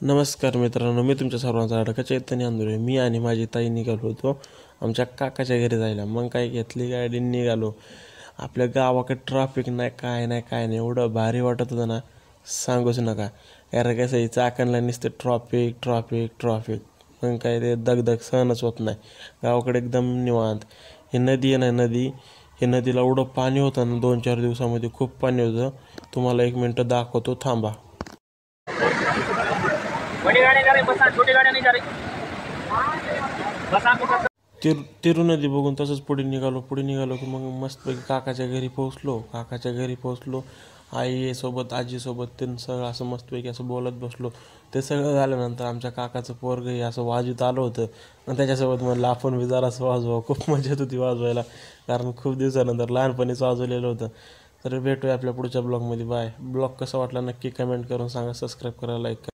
नमस्कार मित्रांनो, मी तुमच्या सर्वांचा अडका चैतन्य आंदोलन. मी आणि माझी ताई निघालो होतो आमच्या काकाच्या घरी जायला. मग काय घेतली गाडी निघालो. आपल्या गावाकडे ट्रॅफिक नाही, काय नाही काय नाही, एवढं भारी वाटत होतं ना, सांगूच नका. कारण कसं आहे, चाकणला नुसतं ट्रॉफिक ट्रॉफिक ट्रॉफिक. मग काय ते दगदग सहनच होत नाही. गावाकडे एकदम निवांत. ही नदी आहे ना, नदी, हे नदीला एवढं पाणी होतं ना, 2-4 दिवसामध्ये खूप पाणी होतं. तुम्हाला 1 मिनटं दाखवतो, थांबा. बड़ी गाड़ी जा रही, बस छोटी गाड़ी नहीं जा रही, बस आपको तिरू नदी बघून तसंच पुढे निघालो की मग मस्तपैकी काकाच्या घरी पोहोचलो. आईसोबत आजीसोबत ते सगळं असं मस्तपैकी असं बोलत बसलो. ते सगळं झाल्यानंतर आमच्या काकाचं पोरगंही असं वाजवीत आलं होतं आणि त्याच्यासोबत म्हणलं आपण बी जरासं वाजवा. खूप मजा येत होती वाजवायला, कारण खूप दिवसानंतर लहानपणीच वाजवलेलं होतं. तर भेटूया आपल्या पुढच्या ब्लॉगमध्ये. बाय. ब्लॉग कसा वाटला नक्की कमेंट करून सांगा, सबस्क्राईब करा, लाईक करा.